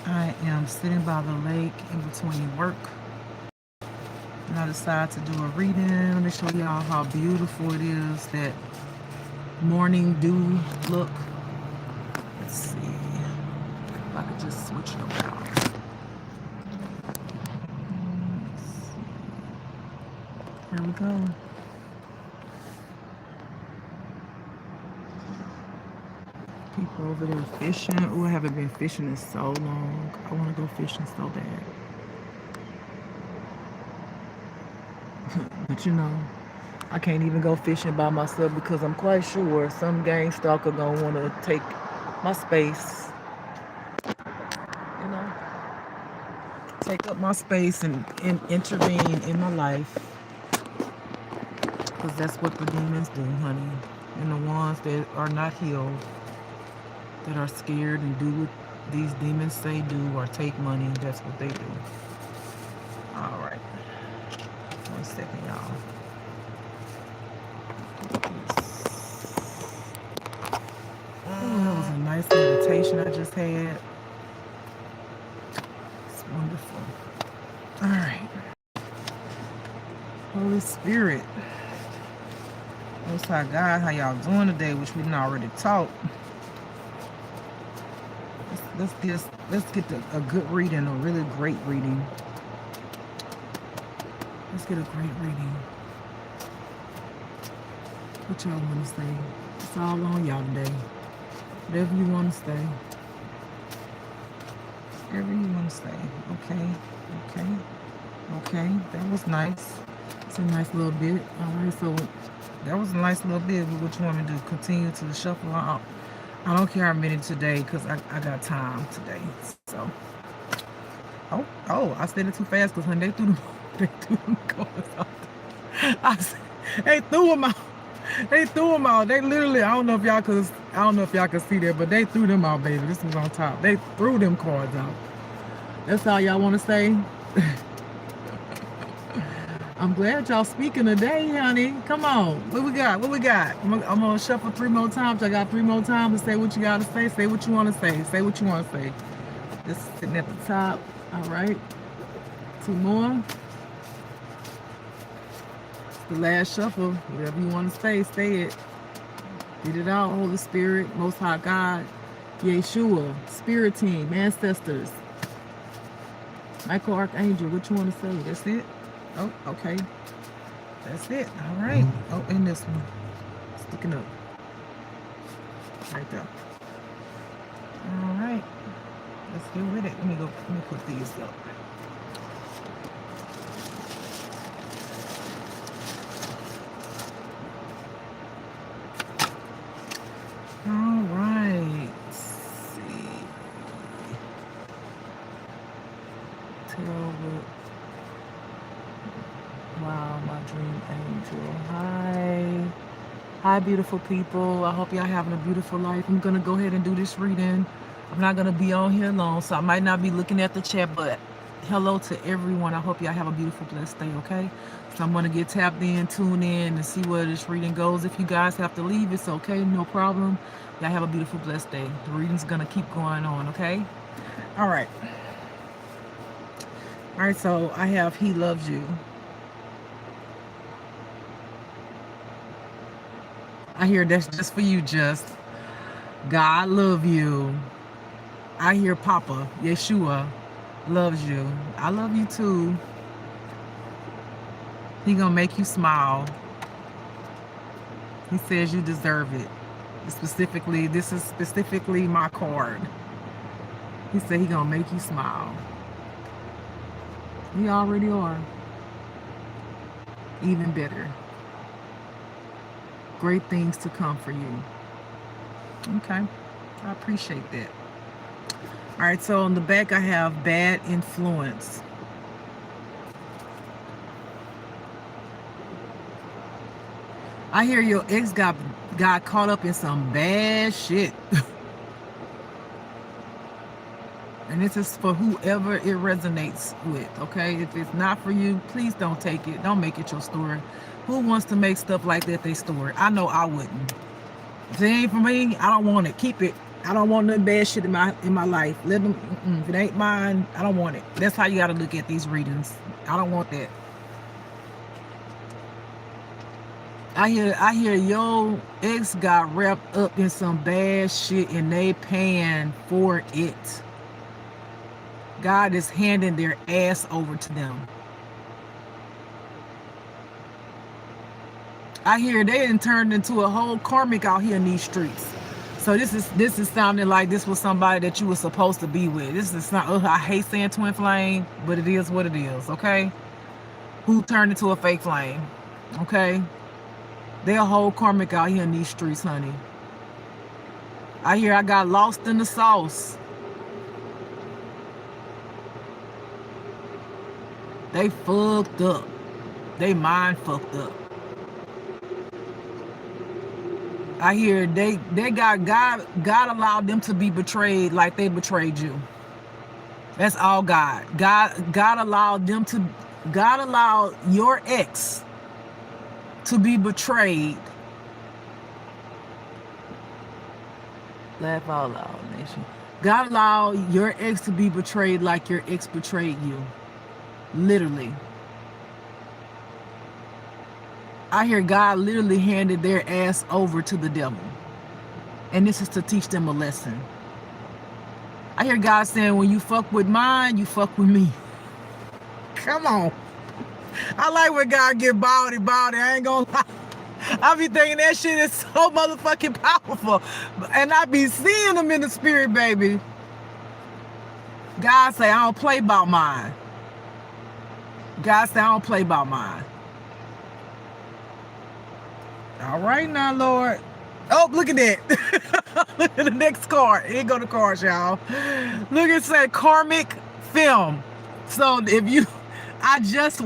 I am sitting by the lake in between work, and I decided to do a reading. Let me show y'all how beautiful it is, that morning dew look. Let's see if I could just switch it around. Here we go. People over there fishing. Oh, I haven't been fishing in so long. I want to go fishing so bad. But you know, I can't even go fishing by myself because I'm quite sure some gang stalker gonna want to take my space, you know, take up my space and intervene in my life. Because that's what the demons do, honey. And the ones that are not healed, that are scared and do what these demons say do or take money, that's what they do. All right. 1 second, y'all. Oh, that was a nice meditation I just had. It's wonderful. All right. Holy Spirit. Most High God, how y'all doing today, which we didn't already talked. Let's get a good reading, a really great reading. Let's get a great reading. What y'all want to say? It's all on y'all today. Whatever you want to say. Whatever you want to say. Okay. That was nice. It's a nice little bit. All right, so that was a nice little bit. What you want me to do? Continue to shuffle out? I don't care how many today because I got time today. So, I said it too fast because when they threw them cards out. They threw them out. They threw them out. They literally, I don't know if y'all could see that, but they threw them out, baby. This was on top. They threw them cards out. That's all y'all want to say. I'm glad y'all speaking today, honey. Come on. What we got? I'm going to shuffle 3 more times. I got 3 more times to say what you got to say. Say what you want to say. Say what you want to say. Just sitting at the top. All right. 2 more. It's the last shuffle. Whatever you want to say it. Get it out, Holy Spirit, Most High God, Yeshua, Spirit Team, Ancestors, Michael Archangel. What you want to say? That's it? Oh, okay. That's it. All right. Oh, and this one. Sticking up. Right there. All right. Let's get with it. Let me put these up. All right. Let's see. Wow, my dream angel. Hi, beautiful people. I hope y'all having a beautiful life. I'm going to go ahead and do this reading. I'm not going to be on here long, so I might not be looking at the chat, but hello to everyone. I hope y'all have a beautiful, blessed day, okay? So I'm going to get tapped in, tune in, and see where this reading goes. If you guys have to leave, it's okay. No problem. Y'all have a beautiful, blessed day. The reading's going to keep going on, okay? All right. All right, so I have He Loves You. I hear that's just for you, just. God love you. I hear Papa, Yeshua, loves you. I love you too. He gonna make you smile. He says you deserve it. This is specifically my card. He said he gonna make you smile. You already are. Even better. Great things to come for you. Okay, I appreciate that. All right, so on the back I have bad influence. I hear your ex got caught up in some bad shit. And this is for whoever it resonates with, okay? If it's not for you, please don't take it. Don't make it your story. Who wants to make stuff like that their story? I know I wouldn't. If it ain't for me, I don't want it. Keep it. I don't want none bad shit in my life. Let them, if it ain't mine, I don't want it. That's how you got to look at these readings. I don't want that. I hear your ex got wrapped up in some bad shit and they paying for it. God is handing their ass over to them. I hear they done turned into a whole karmic out here in these streets. So this is sounding like this was somebody that you were supposed to be with. This is not. I hate saying twin flame, but it is what it is. Okay, who turned into a fake flame? Okay, they a whole karmic out here in these streets, honey. I hear I got lost in the sauce. They fucked up. They mind fucked up. I hear they got God allowed them to be betrayed like they betrayed you. That's all God. God allowed your ex to be betrayed. Laugh out loud, nation. God allowed your ex to be betrayed like your ex betrayed you. Literally. I hear God literally handed their ass over to the devil. And this is to teach them a lesson. I hear God saying, when you fuck with mine, you fuck with me. Come on. I like when God get bawdy. I ain't gonna lie. I be thinking that shit is so motherfucking powerful. And I be seeing them in the spirit, baby. God say, I don't play about mine. God say, I don't play about mine. All right now, Lord. Oh, look at that. Look at the next card. Here go the cards, y'all. Look, it said karmic film. So if you, I just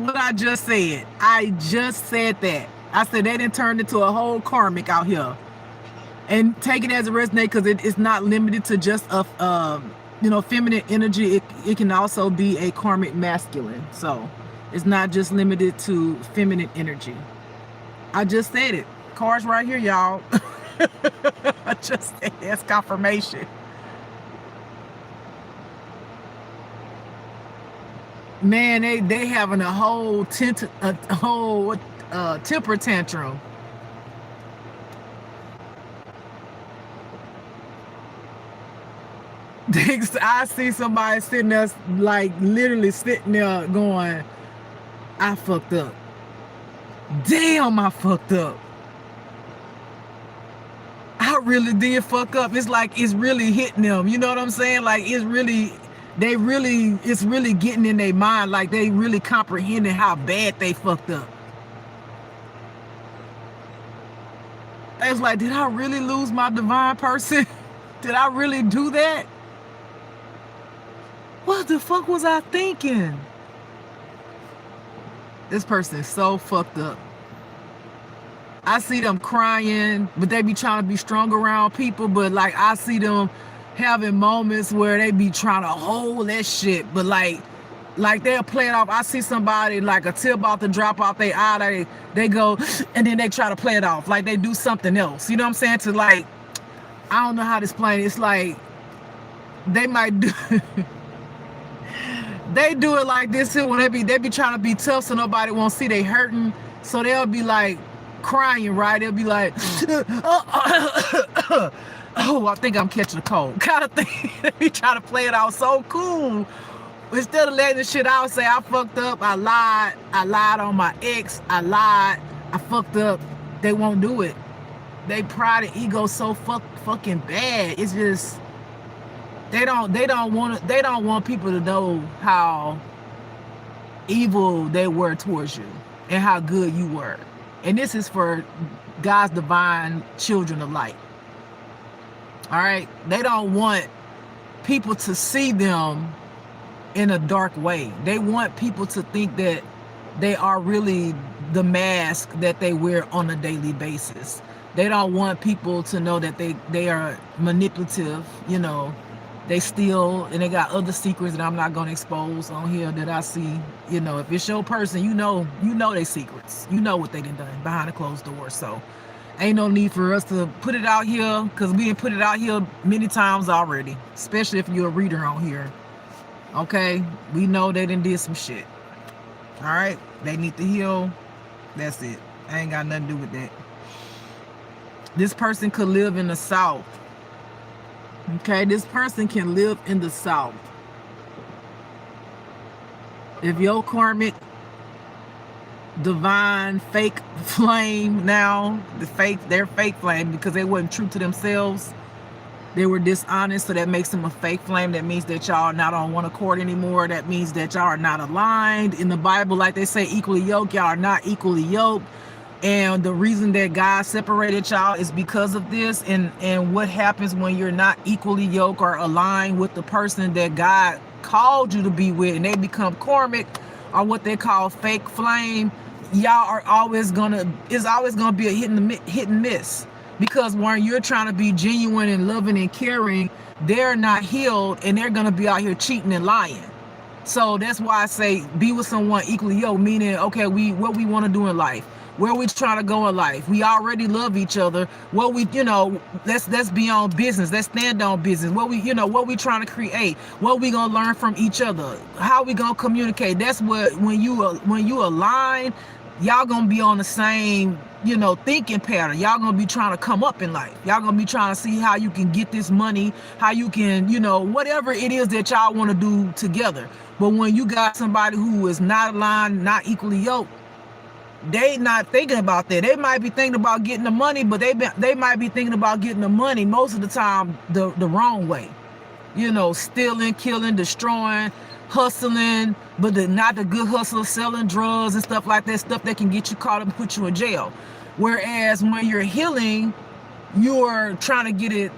said. I just said that. I said they didn't turn into a whole karmic out here. And take it as a resonate, because it's not limited to just a, feminine energy. It can also be a karmic masculine. So it's not just limited to feminine energy. I just said it. Cards right here, y'all. I just said that's confirmation. Man, they having a whole temper tantrum. I see somebody sitting there, like literally sitting there going, I fucked up. Damn, I fucked up. I really did fuck up. It's like it's really hitting them. You know what I'm saying? Like it's really getting in their mind. Like they really comprehending how bad they fucked up. It's like, did I really lose my divine person? Did I really do that? What the fuck was I thinking? This person is so fucked up. I see them crying, but they be trying to be strong around people. But like, I see them having moments where they be trying to hold that shit. But like they'll play it off. I see somebody like a tear about to drop out their eye. They go, and then they try to play it off. Like they do something else. You know what I'm saying? To like, I don't know how to explain it. It's like, they might do... They do it like this here when they be trying to be tough so nobody won't see they hurting. So they'll be like crying, right? They'll be like, oh, I think I'm catching a cold. Kind of thing. They be trying to play it out so cool. Instead of letting the shit out, say, I fucked up, I lied on my ex, I fucked up. They won't do it. They pride and ego so fucking bad. It's just, they don't want people to know how evil they were towards you and how good you were. And this is for God's divine children of light. All right? They don't want people to see them in a dark way. They want people to think that they are really the mask that they wear on a daily basis. They don't want people to know that they are manipulative, you know. They steal, and they got other secrets that I'm not going to expose on here that I see. You know, if it's your person, you know their secrets. You know what they done behind the closed door. So Ain't no need for us to put it out here, because we done put it out here many times already, especially if you're a reader on here. Okay, we know they done did some shit. All right, they need to heal. That's it. I ain't got nothing to do with that. This person could live in the South. Okay, this person can live in the South. If your karmic divine fake flame now, their fake flame, because they weren't true to themselves, they were dishonest, so that makes them a fake flame. That means that y'all are not on one accord anymore. That means that y'all are not aligned. In the Bible, like they say, equally yoked, y'all are not equally yoked. And the reason that God separated y'all is because of this. And what happens when you're not equally yoked or aligned with the person that God called you to be with, and they become karmic, or what they call fake flame, y'all are always gonna, it's always gonna be a hit and miss. Because when you're trying to be genuine and loving and caring, they're not healed, and they're gonna be out here cheating and lying. So that's why I say be with someone equally yoked, meaning, okay, what we want to do in life, where we trying to go in life. We already love each other. What we, let's be on business. Let's stand on business. What we trying to create. What we gonna learn from each other. How we gonna communicate. That's what, when you align, y'all gonna be on the same, thinking pattern. Y'all gonna be trying to come up in life. Y'all gonna be trying to see how you can get this money, how you can, whatever it is that y'all want to do together. But when you got somebody who is not aligned, not equally yoked, they not thinking about that. They might be thinking about getting the money, but they might be thinking about getting the money most of the time the wrong way. Stealing, killing, destroying, hustling, but not the good hustle, selling drugs and stuff like that, stuff that can get you caught up and put you in jail. Whereas when you're healing, you're trying to get it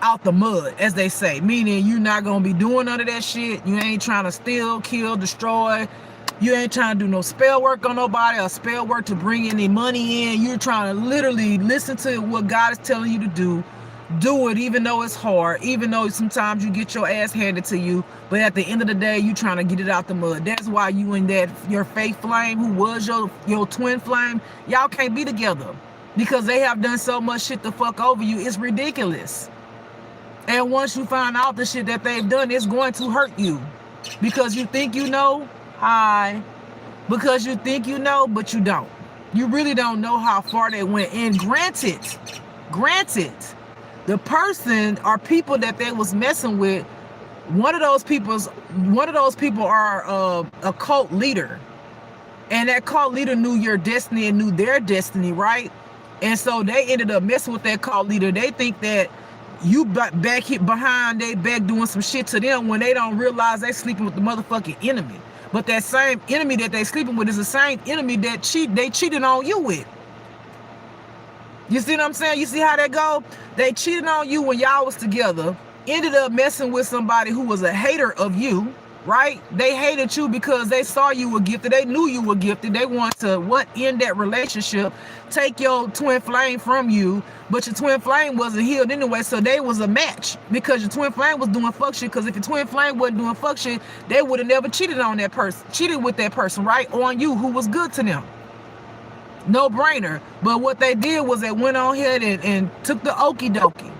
out the mud, as they say, meaning you're not going to be doing none of that shit. You ain't trying to steal, kill, destroy. You ain't trying to do no spell work on nobody or spell work to bring any money in. You're trying to literally listen to what God is telling you to do. Do it, even though it's hard, even though sometimes you get your ass handed to you, but at the end of the day, you trying to get it out the mud. That's why you and your fake flame, who was your twin flame, y'all can't be together, because they have done so much shit to fuck over you. It's ridiculous. And once you find out the shit that they've done, it's going to hurt you, because you think you know. Because you think you know, but you don't. You really don't know how far they went. And granted, the person or people that they was messing with, one of those people are a cult leader, and that cult leader knew your destiny and knew their destiny, right? And so they ended up messing with that cult leader. They think that you back here behind they back doing some shit to them, when they don't realize they sleeping with the motherfucking enemy. But that same enemy that they sleeping with is the same enemy that they cheated on you with. You see what I'm saying? You see how that go? They cheated on you when y'all was together, ended up messing with somebody who was a hater of you, right? They hated you because they saw you were gifted. They knew you were gifted. They wanted to end that relationship, take your twin flame from you, but your twin flame wasn't healed anyway, so they was a match, because your twin flame was doing fuck shit. Because if your twin flame wasn't doing fuck shit, they would have never cheated with that person, right? On you, who was good to them. No brainer. But what they did was they went on ahead and took the okie dokie.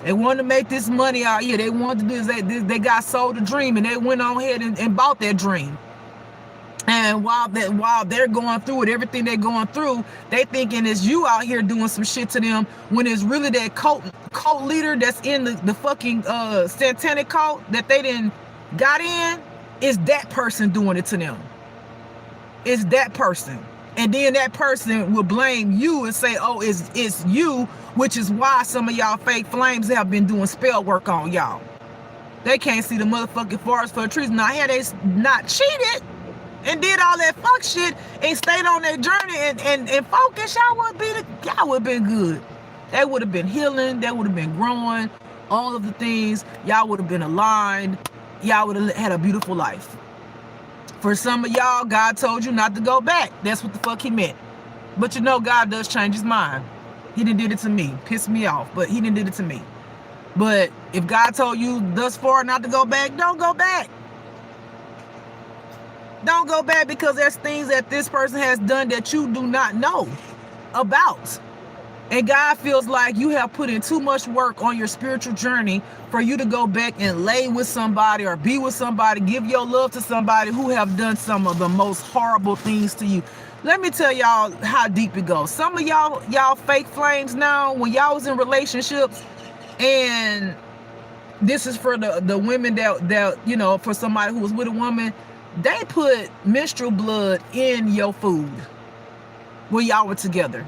They wanted to make this money out here. They wanted to do they got sold a dream, and they went on ahead and bought that dream. And while they're going through it, everything they're going through, they thinking it's you out here doing some shit to them, when it's really that cult leader that's in the fucking satanic cult that they didn't got in. Is that person doing it to them. It's that person. And then that person will blame you and say, oh, it's you, which is why some of y'all fake flames have been doing spell work on y'all. They can't see the motherfucking forest for a trees. Now, had they not cheated and did all that fuck shit and stayed on their journey and focused, y'all would have been good. They would have been healing. They would have been growing. All of the things. Y'all would have been aligned. Y'all would have had a beautiful life. For some of y'all, God told you not to go back. That's what the fuck he meant. But God does change his mind. He done did it to me. Pissed me off, but he done did it to me. But if God told you thus far not to go back, don't go back. Don't go back, because there's things that this person has done that you do not know about. And God feels like you have put in too much work on your spiritual journey for you to go back and lay with somebody or be with somebody, give your love to somebody who have done some of the most horrible things to you. Let me tell y'all how deep it goes. Some of y'all fake flames now, when y'all was in relationships, and this is for the women that you know, for somebody who was with a woman, they put menstrual blood in your food when y'all were together.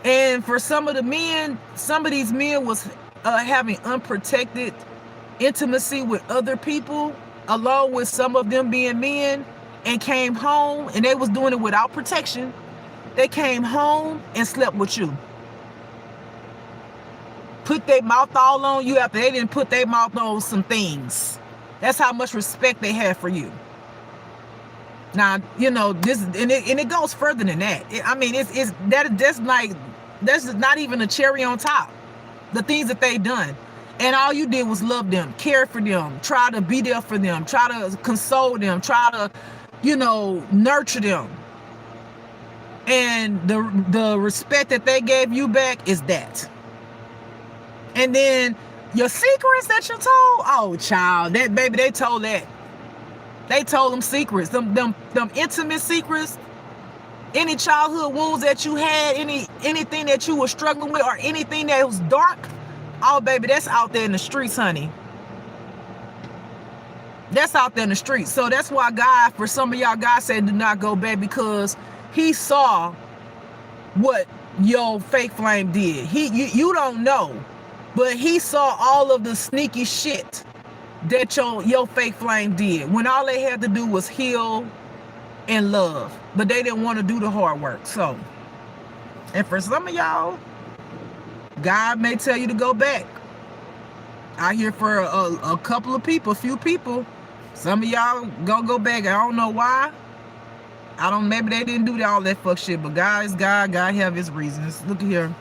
And for some of these men was having unprotected intimacy with other people, along with some of them being men, and came home, and they was doing it without protection. They came home and slept with you. Put their mouth all on you after they didn't put their mouth on some things. That's how much respect they had for you. Now, you know, this, and it goes further than that. I mean, that's not even a cherry on top. The things that they done. And all you did was love them, care for them, try to be there for them, try to console them, try to, you know, nurture them. And the respect that they gave you back is that. And then your secrets that you told, oh child, that baby, they told that. They told them secrets, them intimate secrets, any childhood wounds that you had, anything that you were struggling with, or anything that was dark. Oh baby, that's out there in the streets, honey. That's out there in the streets. So that's why God, for some of y'all, God said do not go back, because he saw what your fake flame did. You don't know, but he saw all of the sneaky shit that your fake flame did, when all they had to do was heal and love, but they didn't want to do the hard work. So, and for some of y'all, God may tell you to go back. I hear for a couple of people, a few people, some of y'all go back. I don't know why. Maybe they didn't do all that fuck shit, but God is God. God have his reasons. Look at here.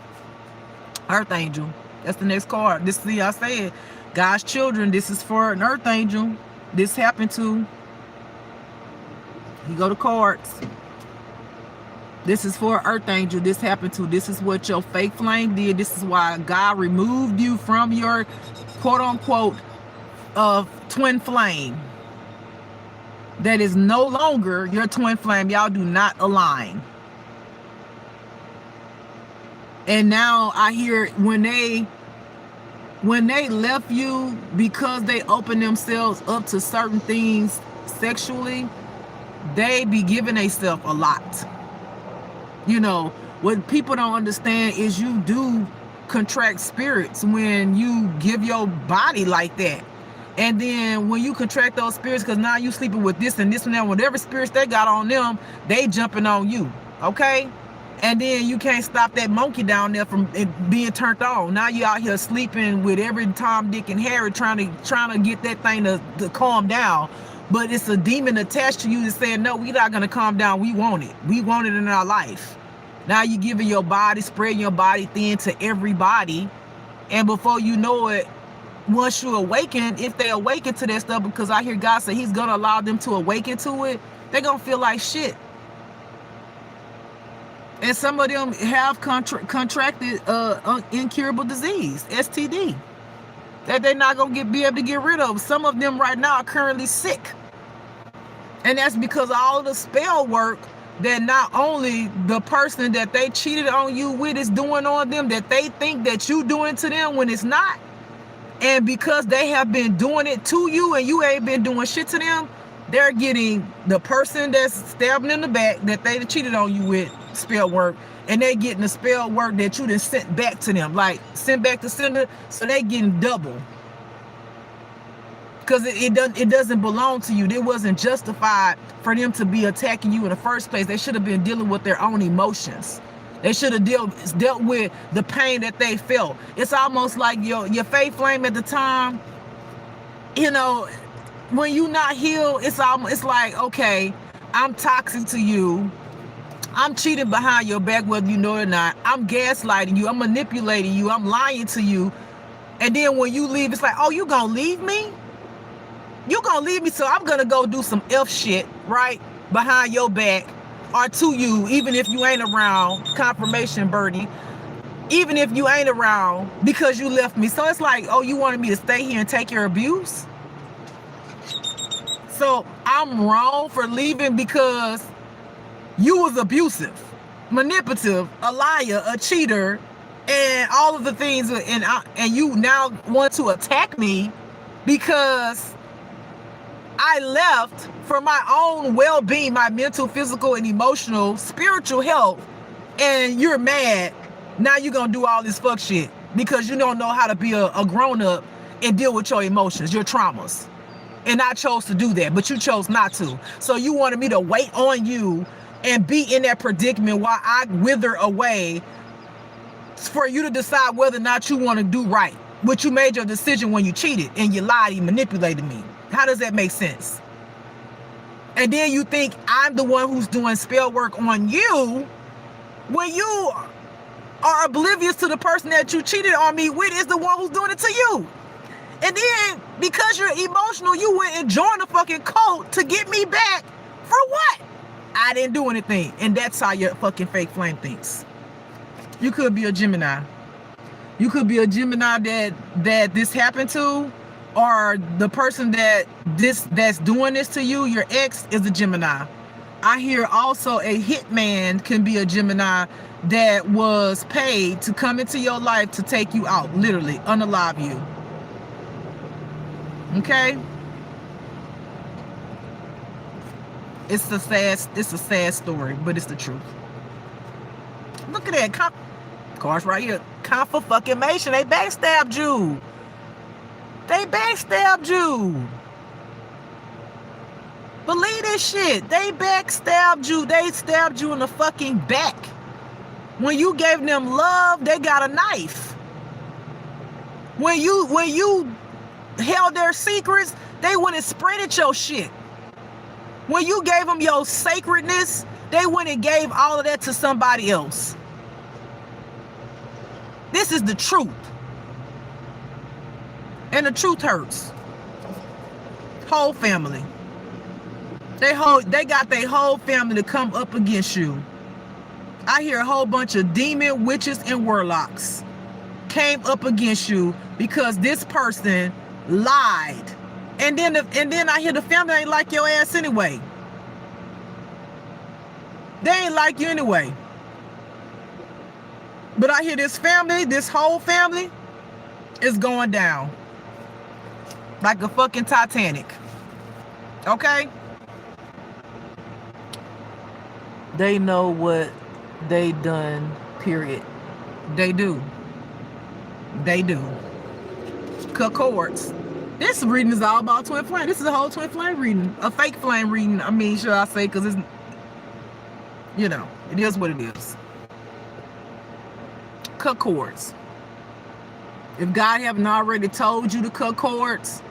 Earth angel. That's the next card. This, see, I said, God's children, this is for an earth angel. This happened to. You go to cards. This is for an earth angel. This happened to. This is what your fake flame did. This is why God removed you from your quote unquote twin flame. That is no longer your twin flame. Y'all do not align. And now I hear when they left you because they opened themselves up to certain things sexually, they be giving themselves a lot. You know, what people don't understand is you do contract spirits when you give your body like that. And then when you contract those spirits, because now you sleeping with this and this and that, whatever spirits they got on them, they jumping on you, okay? And then you can't stop that monkey down there from being turned on. Now you out here sleeping with every Tom, Dick, and Harry trying to get that thing to calm down. But it's a demon attached to you that's saying, no, we're not going to calm down. We want it. We want it in our life. Now you're giving your body, spreading your body thin to everybody. And before you know it, once you awaken, if they awaken to that stuff, because I hear God say he's going to allow them to awaken to it, they're going to feel like shit. And some of them have contracted incurable disease, STD, that they're not going to be able to get rid of. Some of them right now are currently sick. And that's because all the spell work that not only the person that they cheated on you with is doing on them, that they think that you doing to them when it's not. And because they have been doing it to you and you ain't been doing shit to them, they're getting the person that's stabbing in the back that they cheated on you with spell work, and they getting the spell work that you done sent back to them, like sent back to sender, so they getting double. Because it doesn't belong to you. It wasn't justified for them to be attacking you in the first place. They should have been dealing with their own emotions. They should have dealt with the pain that they felt. It's almost like your faith flame at the time, you know, when you not healed, it's like, okay, I'm toxic to you. I'm cheating behind your back, whether you know it or not. I'm gaslighting you. I'm manipulating you. I'm lying to you. And then when you leave, it's like, oh, you gonna leave me? You gonna leave me, so I'm gonna go do some F shit, right? Behind your back. or to you, even if you ain't around, confirmation, Birdie, even if you ain't around because you left me. So it's like, oh, you wanted me to stay here and take your abuse? So I'm wrong for leaving because you was abusive, manipulative, a liar, a cheater, and all of the things, and you now want to attack me because I left for my own well-being, my mental, physical, and emotional, spiritual health, and you're mad. Now you're gonna do all this fuck shit because you don't know how to be a grown-up and deal with your emotions, your traumas. And I chose to do that, but you chose not to. So you wanted me to wait on you and be in that predicament while I wither away for you to decide whether or not you want to do right. But you made your decision when you cheated and you lied, you manipulated me. How does that make sense? And then you think I'm the one who's doing spell work on you when you are oblivious to the person that you cheated on me with is the one who's doing it to you. And then, because you're emotional, you went and joined the fucking cult to get me back. For what? I didn't do anything. And that's how your fucking fake flame thinks. You could be a Gemini. You could be a Gemini that this happened to, or the person that's doing this to you, your ex, is a Gemini. I hear also a hitman can be a Gemini that was paid to come into your life to take you out, literally, unalive you. Okay? It's a sad story, but it's the truth. Look at that. Cards right here. Confirmation. They backstabbed you. Believe this shit. They backstabbed you. They stabbed you in the fucking back. When you gave them love, they got a knife. When you held their secrets, they went and spreaded your shit. When you gave them your sacredness, they went and gave all of that to somebody else. This is the truth. And the truth hurts. Whole family. They got their whole family to come up against you. I hear a whole bunch of demon witches and warlocks came up against you because this person lied. And then I hear the family ain't like your ass anyway. They ain't like you anyway. But I hear this family, this whole family, is going down. Like a fucking Titanic. Okay? They know what they done, period. They do. Cords. This reading is all about twin flame. This is a whole twin flame reading. A fake flame reading, should I say, because it's, it is what it is. Cut cords. If God haven't already told you to cut cords,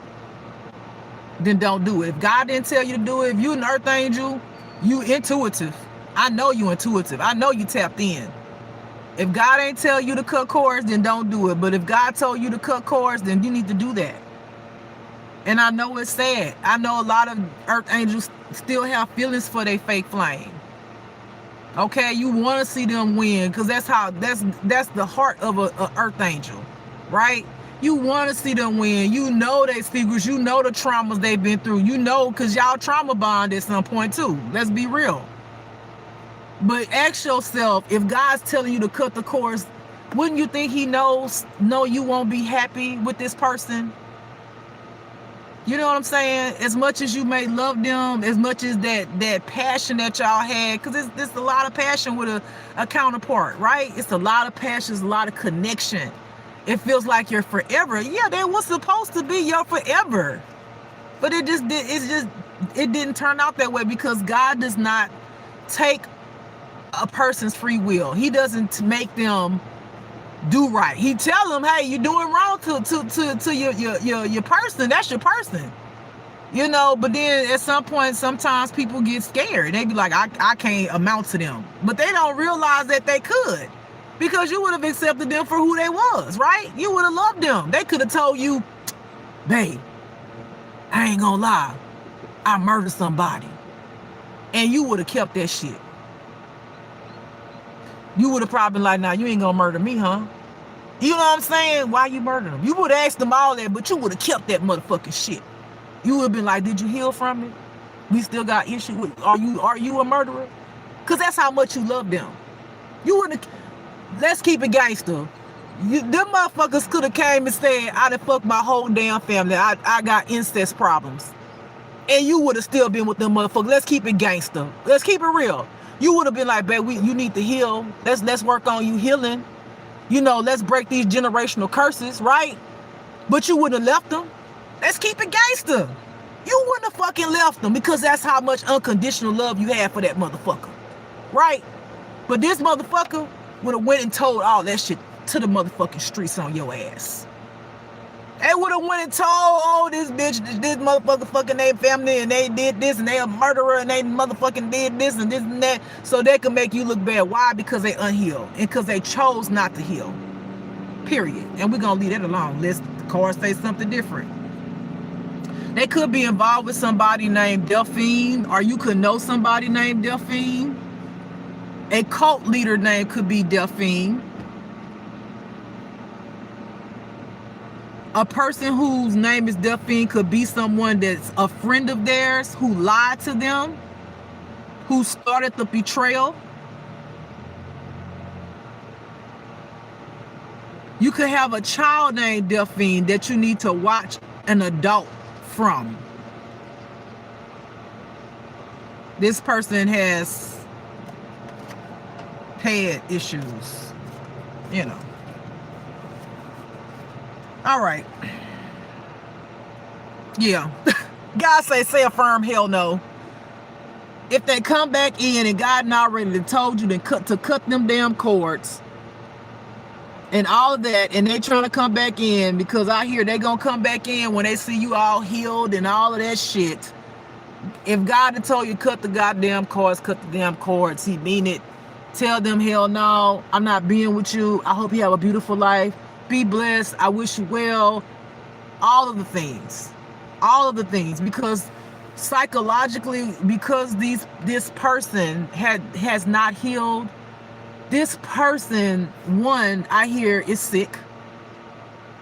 then don't do it. If God didn't tell you to do it, if you're an earth angel, you intuitive. I know you intuitive. I know you tapped in. If God ain't tell you to cut cords, then don't do it. But if God told you to cut cords, then you need to do that. And I know it's sad. I know a lot of earth angels still have feelings for their fake flame. Okay, you want to see them win because that's the heart of a earth angel, right? You want to see them win. You know their secrets. You know the traumas they've been through. You know, because y'all trauma bond at some point too. Let's be real. But ask yourself, if God's telling you to cut the cords, wouldn't you think he knows you won't be happy with this person? You know what I'm saying? As much as you may love them, as much as that passion that y'all had, because it's a lot of passion with a counterpart, right? It's a lot of passion, it's a lot of connection. It feels like you're forever. Yeah, that was supposed to be your forever. But it didn't turn out that way because God does not take a person's free will. He doesn't make them do right. He tell them, hey, you're doing wrong to your person. That's your person. But then at some point, sometimes people get scared. They be like, I can't amount to them. But they don't realize that they could. Because you would have accepted them for who they was, right? You would have loved them. They could have told you, babe, I ain't gonna lie, I murdered somebody. And you would have kept that shit. You would have probably been like, nah, you ain't gonna murder me, huh? You know what I'm saying? Why you murdered him? You would have asked them all that, but you would have kept that motherfucking shit. You would have been like, did you heal from it? We still got issue with, are you a murderer? Because that's how much you love them. You wouldn't have, let's keep it gangster. Them motherfuckers could have came and said, I done fucked my whole damn family. I got incest problems. And you would have still been with them motherfuckers. Let's keep it gangster. Let's keep it real. You would have been like, babe, you need to heal. Let's work on you healing. You know, let's break these generational curses, right? But you wouldn't have left them. Let's keep it gangster. You wouldn't have fucking left them because that's how much unconditional love you have for that motherfucker, right? But this motherfucker would have went and told all that shit to the motherfucking streets on your ass. They would have went and told, oh, this bitch, this motherfucker fucking their family, and they did this, and they a murderer, and they motherfucking did this and that, so they can make you look bad. Why? Because they unhealed, and because they chose not to heal. Period. And we're gonna leave that alone. Let's the cards say something different. They could be involved with somebody named Delphine, or you could know somebody named Delphine. A cult leader name could be Delphine. A person whose name is Delphine could be someone that's a friend of theirs who lied to them, who started the betrayal. You could have a child named Delphine that you need to watch an adult from. This person has head issues, you know. All right. Yeah. God say affirm, hell no. If they come back in and God not already told you to cut them damn cords and all of that, and they trying to come back in, because I hear they gonna come back in when they see you all healed and all of that shit. If God had told you cut the goddamn cords, cut the damn cords. He mean it. Tell them, hell no, I'm not being with you. I hope you have a beautiful life. Be blessed. I wish you well. All of the things. All of the things. Because psychologically, because this person has not healed, this person, one, I hear, is sick.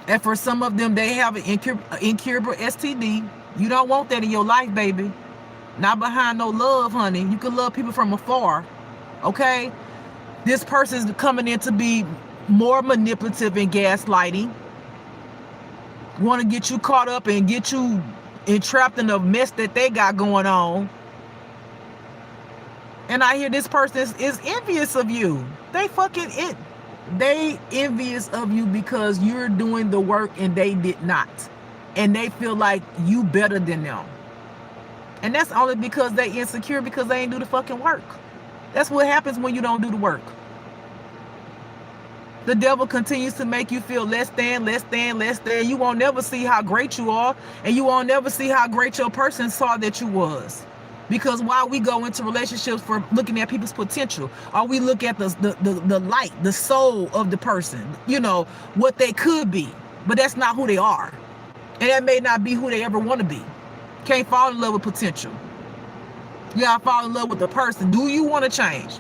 And for some of them, they have an incurable STD. You don't want that in your life, baby. Not behind no love, honey. You can love people from afar. Okay? This person is coming in to be more manipulative and gaslighting. Want to get you caught up and get you entrapped in the mess that they got going on. And I hear this person is envious of you. They envious of you because you're doing the work and they did not. And they feel like you better than them. And that's only because they insecure because they ain't do the fucking work. That's what happens when you don't do the work. The devil continues to make you feel less than. You won't never see how great you are, and you won't never see how great your person saw that you was. Because while we go into relationships for looking at people's potential, or we look at the light, the soul of the person, you know, what they could be, but that's not who they are. And that may not be who they ever want to be. Can't fall in love with potential. You gotta fall in love with the person. Do you want to change?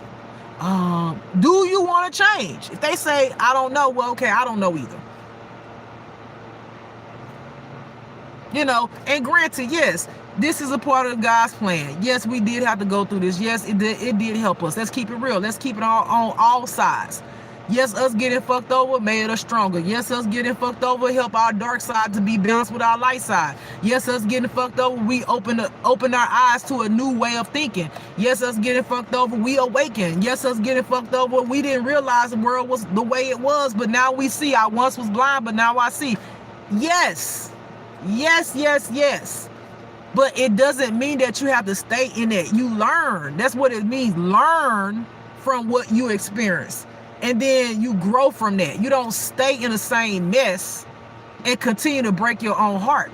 Do you want to change? If they say, I don't know, well, okay, I don't know either. You know, and granted, yes, this is a part of God's plan. Yes, we did have to go through this. Yes, it did help us. Let's keep it real. Let's keep it on all sides. Yes, us getting fucked over made us stronger. Yes, us getting fucked over help our dark side to be balanced with our light side. Yes, us getting fucked over, we open our eyes to a new way of thinking. Yes, us getting fucked over, we awaken. Yes, us getting fucked over, we didn't realize the world was the way it was, but now we see. I once was blind, but now I see. Yes. But it doesn't mean that you have to stay in it. You learn. That's what it means. Learn from what you experience. And then you grow from that. You don't stay in the same mess and continue to break your own heart.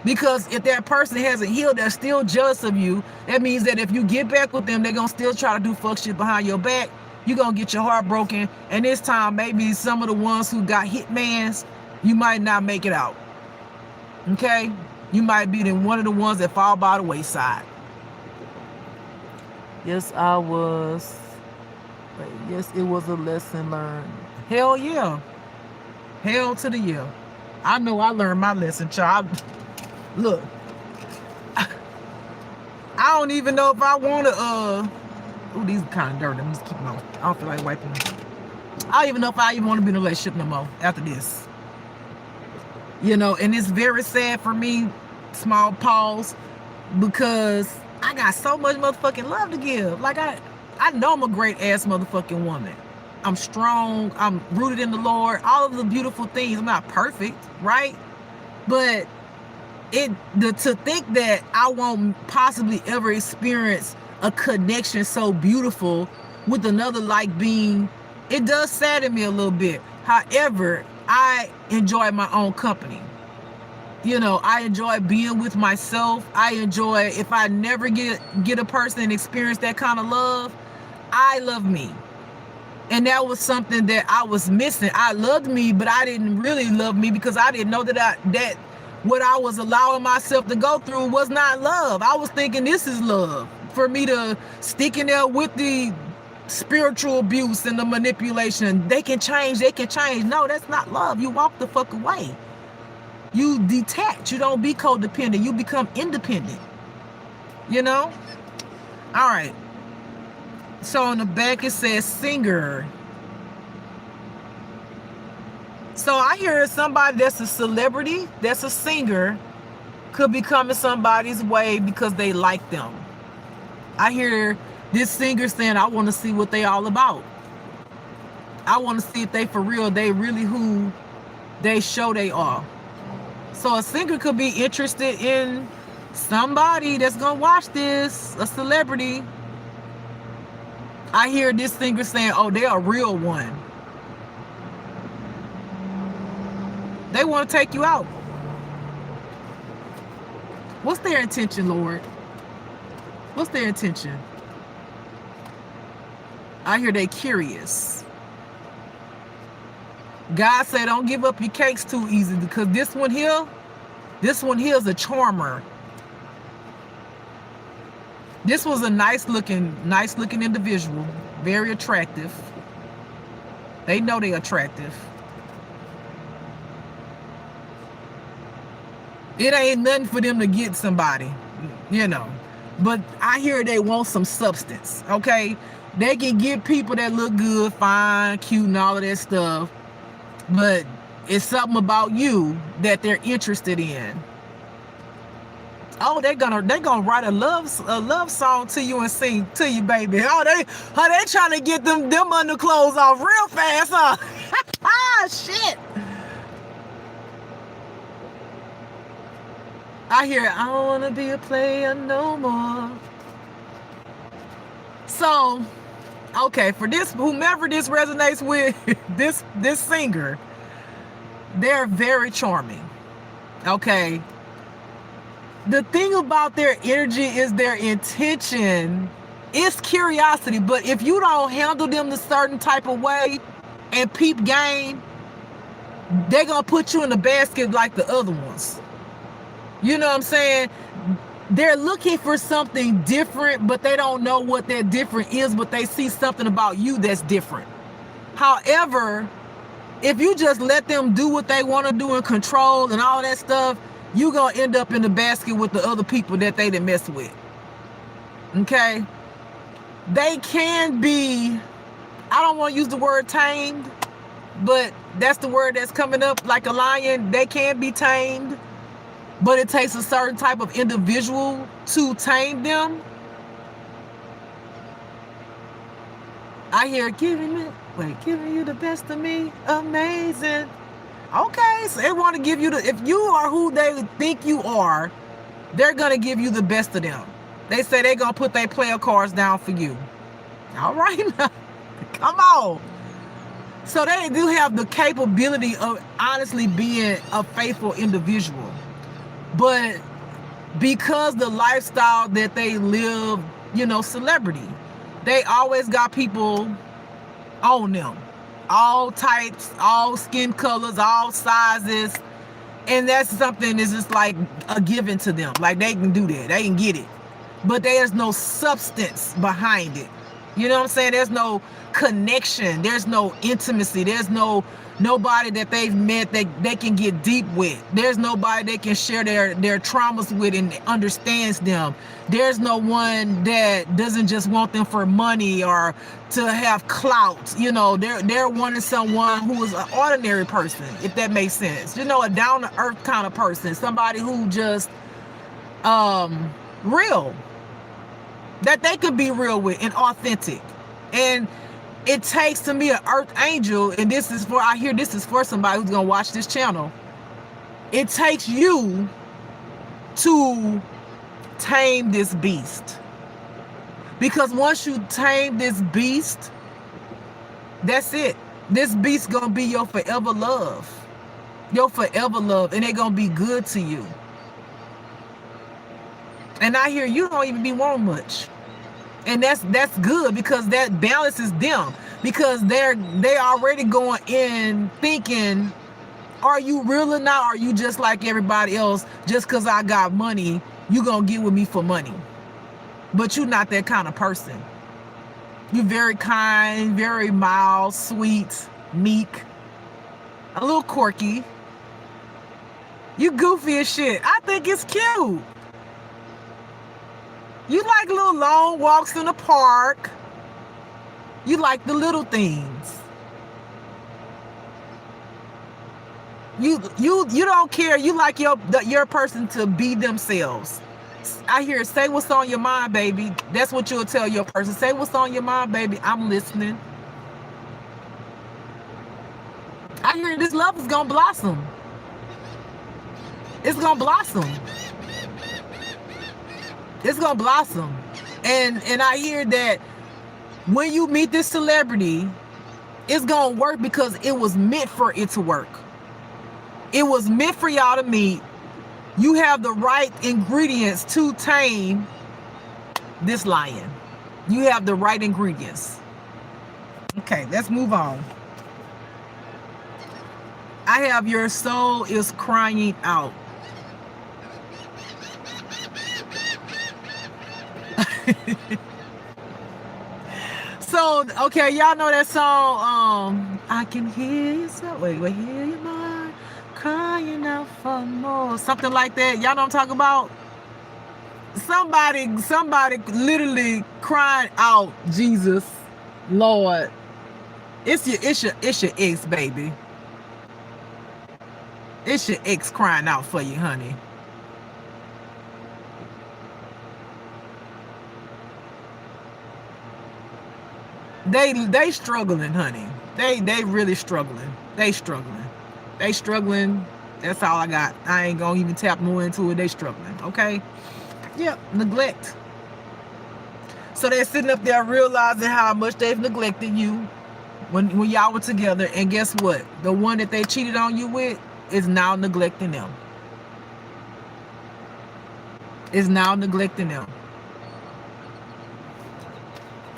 Because if that person hasn't healed, they're still jealous of you. That means that if you get back with them, they're going to still try to do fuck shit behind your back. You're going to get your heart broken. And this time, maybe some of the ones who got hitmans, you might not make it out. Okay? You might be one of the ones that fall by the wayside. Yes, I was But yes, it was a lesson learned. Hell yeah. Hell to the yeah. I know I learned my lesson, child. Look, I don't even know if I want to, ooh, these are kind of dirty. Let me just keep them on. I don't feel like wiping them. I don't even know if I even want to be in a relationship no more after this. You know, and it's very sad for me, small pause, because I got so much motherfucking love to give. Like, I know I'm a great ass motherfucking woman. I'm strong. I'm rooted in the Lord. All of the beautiful things. I'm not perfect, right? But to think that I won't possibly ever experience a connection so beautiful with another like being, it does sadden me a little bit. However, I enjoy my own company. You know, I enjoy being with myself. I enjoy, if I never get a person and experience that kind of love, I love me. And that was something that I was missing. I loved me, but I didn't really love me because I didn't know that what I was allowing myself to go through was not love. I was thinking this is love. For me to stick in there with the spiritual abuse and the manipulation, they can change. No, that's not love. You walk the fuck away. You detach. You don't be codependent. You become independent. You know? All right. So on the back it says singer. So I hear somebody that's a celebrity, that's a singer, could be coming somebody's way because they like them. I hear this singer saying, I want to see what they all about. I want to see if they for real, they really who they show they are. So a singer could be interested in somebody that's going to watch this, a celebrity. I hear this singer saying, oh, they're a real one. They want to take you out. What's their intention, Lord? What's their intention? I hear they curious. God said, don't give up your cakes too easy, because this one here is a charmer. This was a nice looking individual, very attractive. They know they're attractive. It ain't nothing for them to get somebody, you know. But I hear they want some substance, okay? They can get people that look good, fine, cute, and all of that stuff. But it's something about you that they're interested in. Oh, they're gonna write a love song to you and sing to you, baby. Oh, they trying to get them underclothes off real fast, huh? Ah, shit. I hear, I don't wanna be a player no more. So, okay, for this, whomever this resonates with, this singer, they're very charming. Okay. The thing about their energy is their intention. It's curiosity, but if you don't handle them a certain type of way and peep game, they're gonna put you in the basket like the other ones. You know what I'm saying? They're looking for something different, but they don't know what that different is, but they see something about you that's different. However, if you just let them do what they want to do and control and all that stuff, you're going to end up in the basket with the other people that they didn't mess with. Okay? They can be, I don't want to use the word tamed, but that's the word that's coming up, like a lion. They can be tamed, but it takes a certain type of individual to tame them. I hear giving you the best of me, amazing. Okay, so they want to give you if you are who they think you are, they're gonna give you the best of them. They say they're gonna put their player cards down for you. All right, come on. So they do have the capability of honestly being a faithful individual. But because the lifestyle that they live, you know, celebrity, they always got people on them. All types, all skin colors, all sizes. And that's something that's just like a given to them. Like they can do that. They can get it. But there's no substance behind it. You know what I'm saying? There's no connection. There's no intimacy. There's nobody that they've met that they can get deep with. There's nobody they can share their traumas with and understands them. There's no one that doesn't just want them for money or to have clout. You know, they're wanting someone who is an ordinary person, if that makes sense. You know, a down to earth kind of person, somebody who just real, that they could be real with and authentic. And it takes, to me, an earth angel, and this is for somebody who's gonna watch this channel. It takes you to tame this beast, because once you tame this beast, that's it. This beast gonna be your forever love, and they gonna be good to you. And I hear you don't even be wanting much. And that's good, because that balances them, because they already going in thinking, are you real or not? Are you just like everybody else? Just because I got money, you gonna get with me for money. But you're not that kind of person. You're very kind, very mild, sweet, meek, a little quirky. You goofy as shit. I think it's cute. You like little long walks in the park. You like the little things. You don't care. You like your person to be themselves. I hear, say what's on your mind, baby. That's what you'll tell your person. Say what's on your mind, baby. I'm listening. I hear this love is gonna blossom. It's gonna blossom. It's gonna blossom. And I hear that when you meet this celebrity, it's gonna work, because it was meant for it to work. It was meant for y'all to meet. You have the right ingredients to tame this lion. You have the right ingredients. Okay, let's move on. I have, your soul is crying out. So, okay, y'all know that song, I can hear you, wait, hear you mind crying out for more, something like that. Y'all know what I'm talking about? Somebody literally crying out, Jesus, Lord. It's your ex, baby. It's your ex crying out for you, honey. They struggling, honey. They really struggling. They struggling. That's all I got. I ain't gonna even tap more into it. They struggling. Okay. Yep. Neglect. So they're sitting up there realizing how much they've neglected you when y'all were together. And guess what? The one that they cheated on you with is now neglecting them.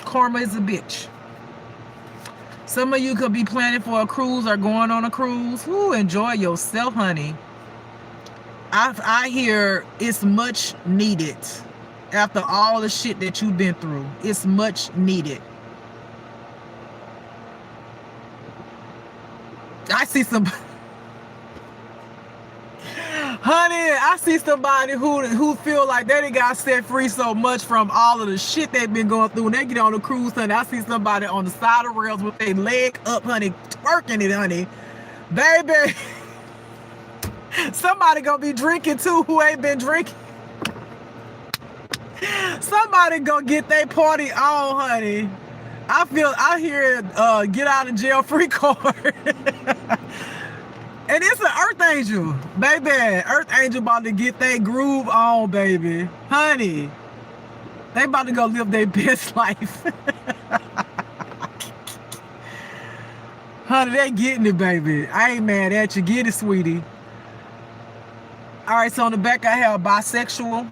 Karma is a bitch. Some of you could be planning for a cruise or going on a cruise. Ooh, enjoy yourself, honey. I hear it's much needed. After all the shit that you've been through, it's much needed. I see some... Honey, I see somebody who feel like they done got set free so much from all of the shit they've been going through. When they get on the cruise, honey, I see somebody on the side of the rails with their leg up, honey, twerking it, honey. Baby, somebody gonna be drinking too who ain't been drinking. Somebody gonna get their party on, honey. I hear get out of jail free card. And it's an earth angel, baby. Earth angel about to get their groove on, baby. Honey, they about to go live their best life. Honey, they getting it, baby. I ain't mad at you. Get it, sweetie. All right, so on the back I have bisexual.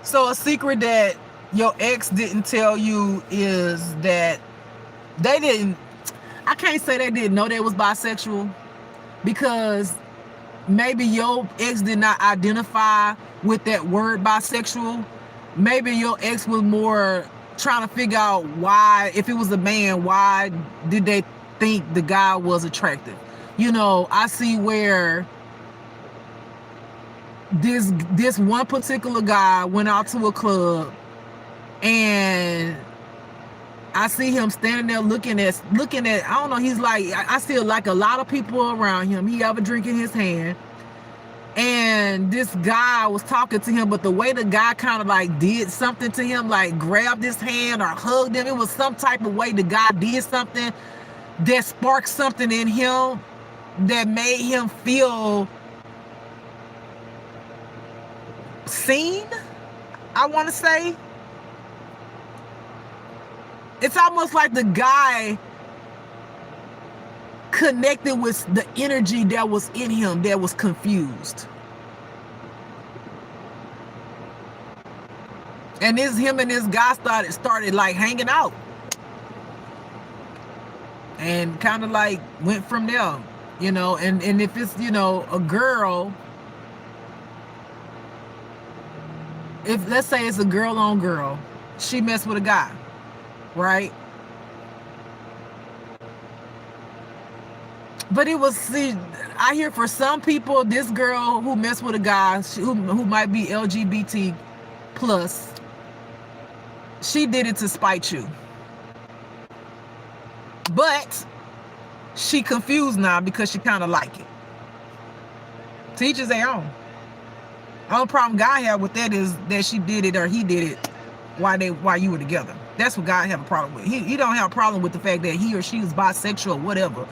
So a secret that your ex didn't tell you is that they didn't... I can't say they didn't know they was bisexual, because maybe your ex did not identify with that word bisexual. maybe your ex was more trying to figure out why, if it was a man, why did they think the guy was attractive? You know, I see where this one particular guy went out to a club, and I see him standing there looking at, I don't know, he's like, I see like a lot of people around him. He have a drink in his hand. And this guy was talking to him, but the way the guy kind of like did something to him, like grabbed his hand or hugged him, it was some type of way the guy did something that sparked something in him that made him feel seen, I want to say. It's almost like the guy connected with the energy that was in him that was confused. And him and this guy started like hanging out. And kind of like went from there, you know, and if it's, you know, a girl, if let's say it's a girl on girl, she messed with a guy, right? But it was, see, I hear for some people, this girl who messed with a guy who might be LGBT plus, she did it to spite you. But she confused now because she kind of like it. To each his own. The only problem God had with that is that she did it or he did it while you were together. That's what God have a problem with. He don't have a problem with the fact that he or she was bisexual or whatever.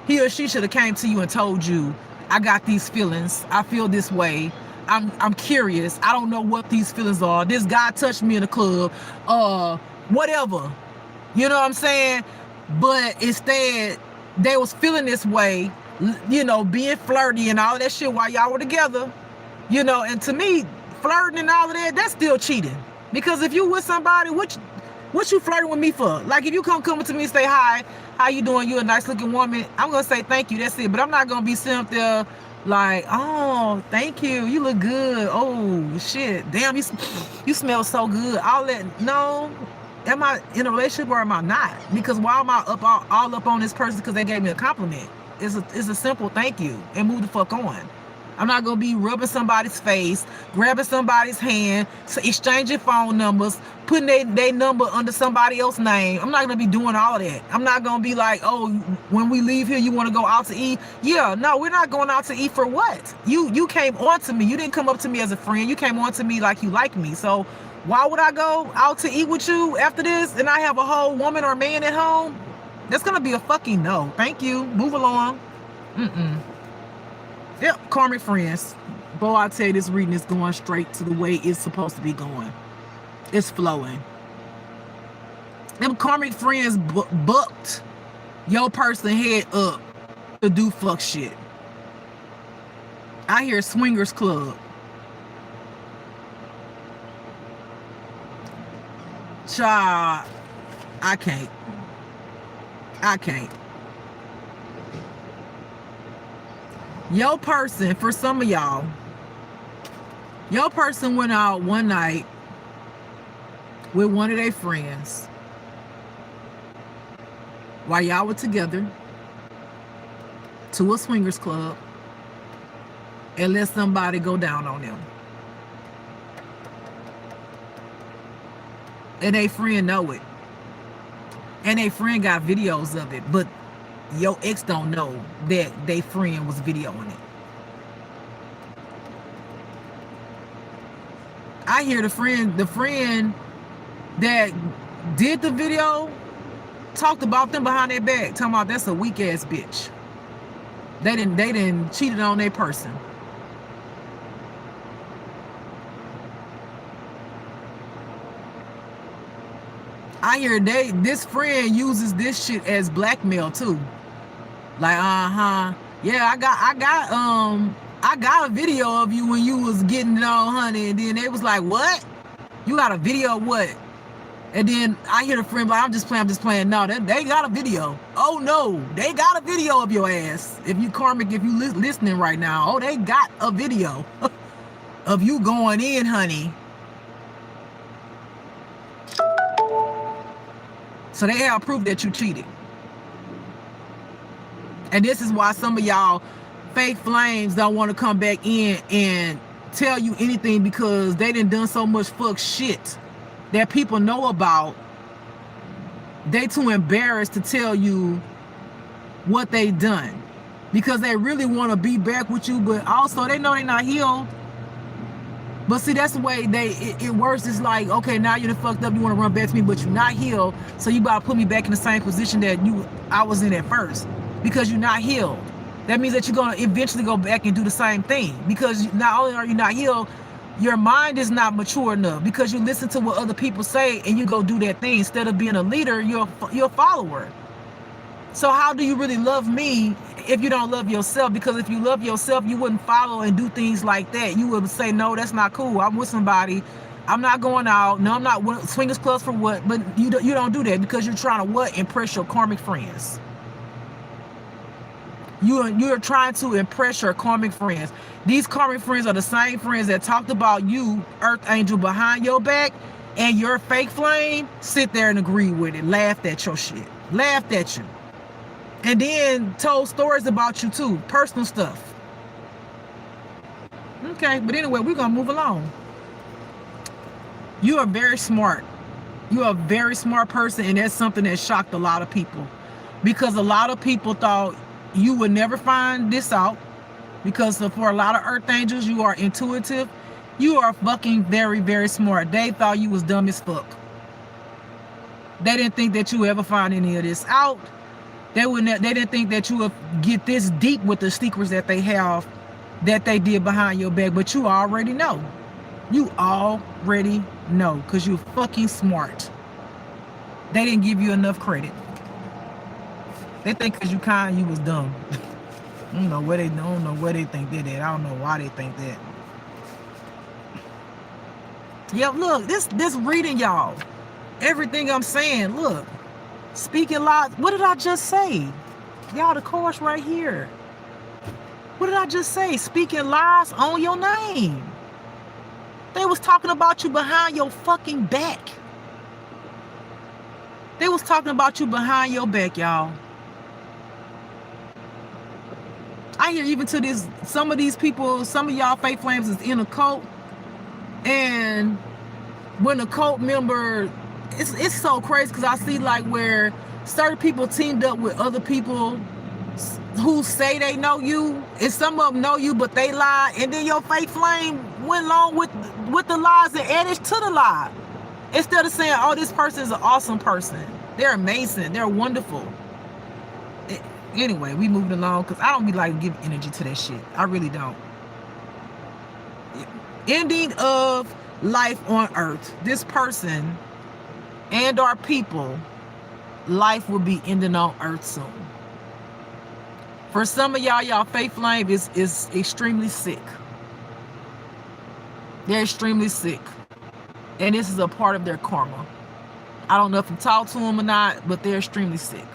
He or she should have came to you and told you, I got these feelings. I feel this way. I'm curious. I don't know what these feelings are. This guy touched me in the club. Whatever. You know what I'm saying? But instead, they was feeling this way, you know, being flirty and all that shit while y'all were together. You know, and to me, flirting and all of that, that's still cheating. Because if you with somebody, what you flirting with me for? Like, if you come to me and say, hi, how you doing? You a nice looking woman. I'm going to say thank you. That's it. But I'm not going to be sitting up there like, oh, thank you. You look good. Oh, shit. Damn, you smell so good. All that. No. Am I in a relationship or am I not? Because why am I all up on this person because they gave me a compliment? It's a simple thank you and move the fuck on. I'm not going to be rubbing somebody's face, grabbing somebody's hand, exchanging phone numbers, putting their number under somebody else's name. I'm not going to be doing all of that. I'm not going to be like, oh, when we leave here, you want to go out to eat? Yeah, no, we're not going out to eat for what? You came on to me. You didn't come up to me as a friend. You came on to me like you like me. So why would I go out to eat with you after this and I have a whole woman or man at home? That's going to be a fucking no. Thank you. Move along. Yep, karmic friends. Boy, I tell you, this reading is going straight to the way it's supposed to be going. It's flowing. Them karmic friends bucked your person head up to do fuck shit. I hear swingers club. Child, I can't. Your person, for some of y'all, your person went out one night with one of their friends while y'all were together to a swingers club and let somebody go down on them. And a friend know it. And a friend got videos of it, but your ex don't know that they friend was videoing it. I hear the friend that did the video talked about them behind their back, talking about that's a weak ass bitch. They didn't cheated on their person. I hear this friend uses this shit as blackmail too. Like, yeah, I got a video of you when you was getting it on, honey. And then they was like, what? You got a video of what? And then I hear the friend like, I'm just playing. No, they got a video. Oh no, they got a video of your ass. If you karmic, if you listening right now, oh, they got a video of you going in, honey. So they have proof that you cheated. And this is why some of y'all fake flames don't want to come back in and tell you anything, because they done so much fuck shit that people know about. They too embarrassed to tell you what they done, because they really want to be back with you, but also they know they're not healed. But see, that's the way it works. It's like, okay, now you're fucked up, you want to run back to me, but you're not healed, so you about to put me back in the same position that I was in at first, because you're not healed. That means that you're going to eventually go back and do the same thing, because not only are you not healed, your mind is not mature enough, because you listen to what other people say and you go do that thing. Instead of being a leader, you're a follower. So how do you really love me if you don't love yourself? Because if you love yourself, you wouldn't follow and do things like that. You would say, no, that's not cool. I'm with somebody. I'm not going out. No, I'm not. Swingers Clubs for what? But you don't do that, because you're trying to what? Impress your karmic friends. You're trying to impress your karmic friends. These karmic friends are the same friends that talked about you, Earth Angel, behind your back, and your fake flame sit there and agree with it, laughed at your shit, laughed at you. And then told stories about you too, personal stuff. Okay, but anyway, we're gonna move along. You are very smart. You are a very smart person, and that's something that shocked a lot of people, because a lot of people thought you would never find this out, because for a lot of Earth Angels, you are intuitive. You are fucking very, very smart. They thought you was dumb as fuck. They didn't think that you would ever find any of this out. They didn't think that you would get this deep with the secrets that they have, that they did behind your back. But you already know. You already know, because you're fucking smart. They didn't give you enough credit. They think because you kind, you was dumb. I don't know where they think they did. I don't know why they think that. Yep, look, this reading, y'all. Everything I'm saying, look. Speaking lies. What did I just say? Y'all, the course right here. What did I just say? Speaking lies on your name. They was talking about you behind your fucking back. They was talking about you behind your back, y'all. I hear even to this, some of these people, some of y'all fake flames is in a cult. And when a cult member, it's so crazy, because I see like where certain people teamed up with other people who say they know you, and some of them know you, but they lie, and then your fake flame went along with the lies and added to the lie. Instead of saying, oh, this person is an awesome person. They're amazing. They're wonderful. Anyway, we moved along, because I don't be like give energy to that shit. I really don't. Ending of life on Earth. This person and our people, life will be ending on Earth soon. For some of y'all fake flame is extremely sick. They're extremely sick. And this is a part of their karma. I don't know if you talk to them or not, but they're extremely sick.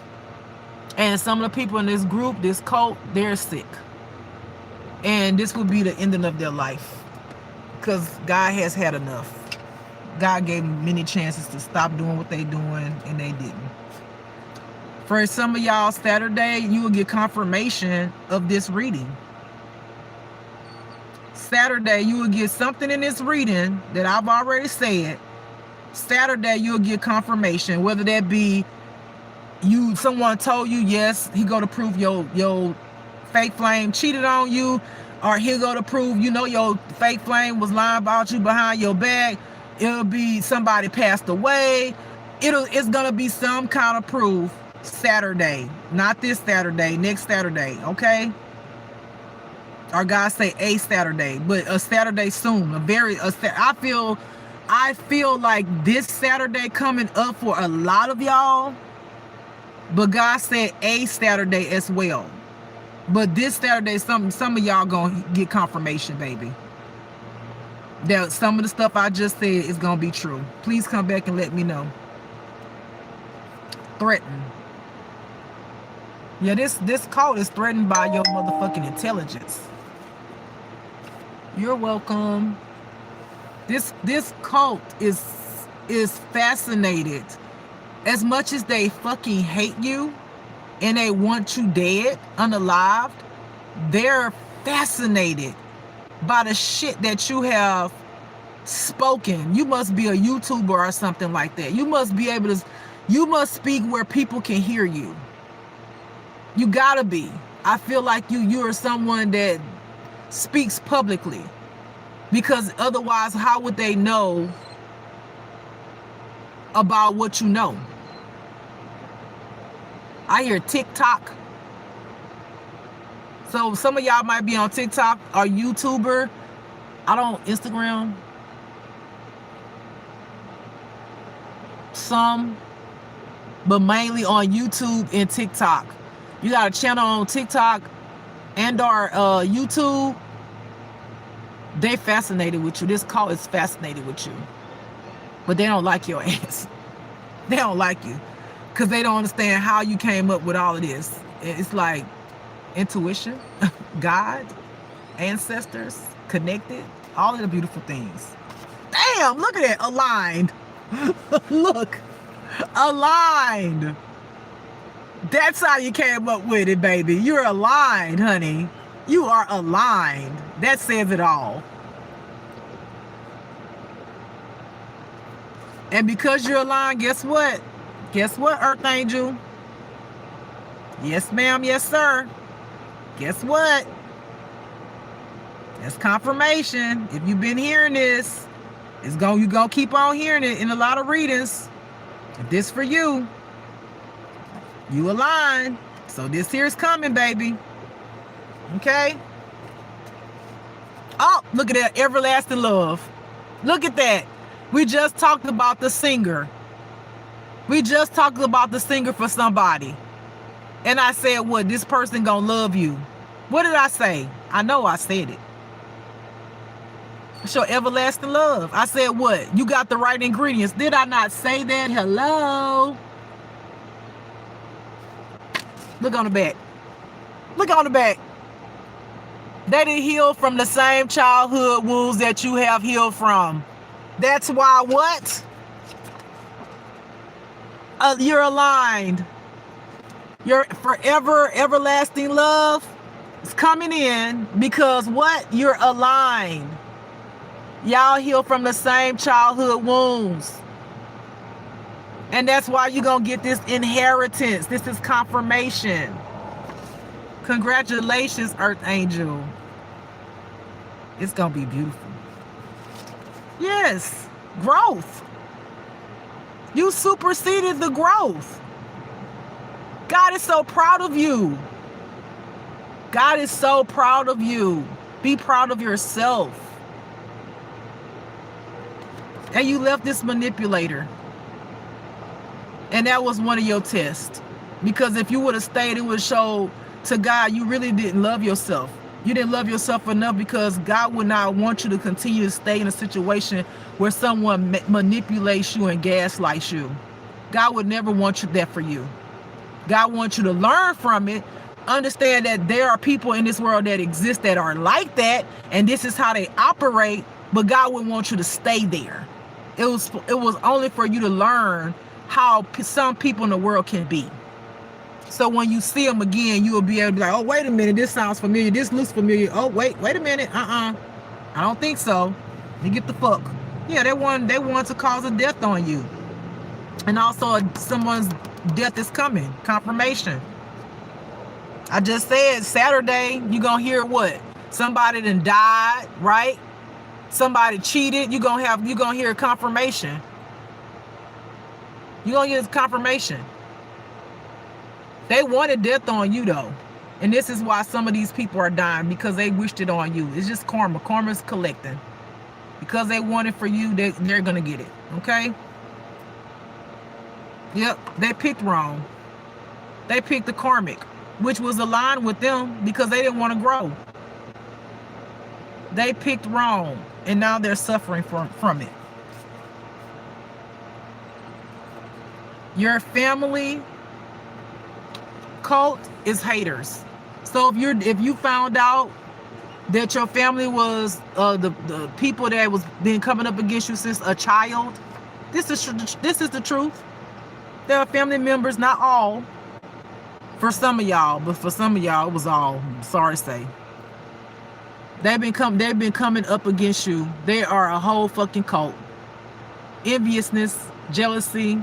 And some of the people in this group, this cult, they're sick. And this will be the ending of their life, because God has had enough. God gave them many chances to stop doing what they're doing, and they didn't. For some of y'all, Saturday, you will get confirmation of this reading. Saturday, you will get something in this reading that I've already said. Saturday, you'll get confirmation, whether that be someone told you, yes, he go to prove your fake flame cheated on you, or he go to prove, your fake flame was lying about you behind your back. It'll be somebody passed away. It's gonna be some kind of proof Saturday, not this Saturday, next Saturday, okay? Or God say a Saturday, but a Saturday soon. I feel like this Saturday coming up for a lot of y'all, but God said a Saturday as well. But this Saturday, some of y'all gonna get confirmation, baby, that some of the stuff I just said is gonna be true. Please come back and let me know. Threatened. Yeah, this cult is threatened by your motherfucking intelligence. You're welcome. This cult is fascinated As much as they fucking hate you and they want you dead, unalived, they're fascinated by the shit that you have spoken. You must be a YouTuber or something like that. You must be able to, you must speak where people can hear you. You gotta be. I feel like you're someone that speaks publicly, because otherwise how would they know about what you know? I hear TikTok. So some of y'all might be on TikTok or YouTuber. I don't, Instagram. Some, but mainly on YouTube and TikTok. You got a channel on TikTok and or YouTube. They fascinated with you. This call is fascinated with you, but they don't like your ass. They don't like you because they don't understand how you came up with all of this. It's like intuition, God, ancestors, connected, all of the beautiful things. Damn, look at that, aligned. Look, aligned. That's how you came up with it, baby. You're aligned, honey. You are aligned. That says it all. And because you're aligned, guess what? Guess what, Earth Angel? Yes, ma'am. Yes, sir. Guess what? That's confirmation. If you've been hearing this, you're gonna keep on hearing it in a lot of readings. If this for you, you align. So this here is coming, baby. Okay? Oh, look at that, everlasting love. Look at that. We just talked about the singer. We just talked about the singer for somebody. And I said, what? This person gonna love you. What did I say? I know I said it. Show everlasting love. I said what? You got the right ingredients. Did I not say that? Hello? Look on the back. Look on the back. They didn't heal from the same childhood wounds that you have healed from. That's why what? You're aligned. Your forever, everlasting love is coming in because what? You're aligned. Y'all heal from the same childhood wounds. And that's why you're going to get this inheritance. This is confirmation. Congratulations, Earth Angel. It's going to be beautiful. Yes, growth. You superseded the growth. God is so proud of you. God is so proud of you. Be proud of yourself. And you left this manipulator. And that was one of your tests. Because if you would have stayed, it would show to God you really didn't love yourself. You didn't love yourself enough because God would not want you to continue to stay in a situation where someone manipulates you and gaslights you. God would never want you that for you. God wants you to learn from it. Understand that there are people in this world that exist that are like that. And this is how they operate. But God would want you to stay there. It was only for you to learn how some people in the world can be. So when you see them again, you will be able to be like, oh, wait a minute, this sounds familiar. This looks familiar. Oh, wait a minute. I don't think so. You get the fuck. Yeah, they want to cause a death on you. And also someone's death is coming. Confirmation. I just said Saturday, you're going to hear what? Somebody done died, right? Somebody cheated. You're going to hear confirmation. You're going to get confirmation. They wanted death on you, though. And this is why some of these people are dying, because they wished it on you. It's just karma. Karma's collecting. Because they want it for you, they're going to get it. Okay? Yep. They picked wrong. They picked the karmic, which was aligned with them because they didn't want to grow. They picked wrong. And now they're suffering from it. Your family cult is haters. So if you found out that your family was the people that was been coming up against you since a child, this is the truth. There are family members, not all. For some of y'all, but for some of y'all, it was all. I'm sorry to say. They've been coming up against you. They are a whole fucking cult. Enviousness, jealousy.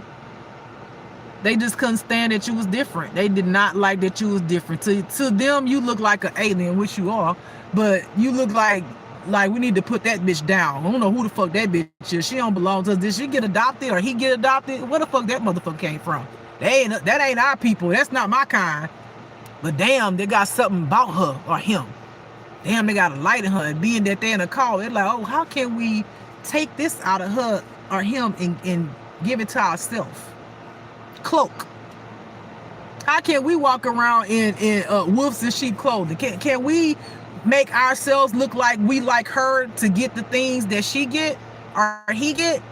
They just couldn't stand that you was different. They did not like that you was different. To them, you look like an alien, which you are, but you look like we need to put that bitch down. I don't know who the fuck that bitch is. She don't belong to us. Did she get adopted or he get adopted? Where the fuck that motherfucker came from? That ain't our people. That's not my kind. But damn, they got something about her or him. Damn, they got a light in her. And being that they're in a call, they're like, oh, how can we take this out of her or him and give it to ourselves? Cloak. How can we walk around in wolves and sheep clothing? Can we make ourselves look like we like her to get the things that she get or he get?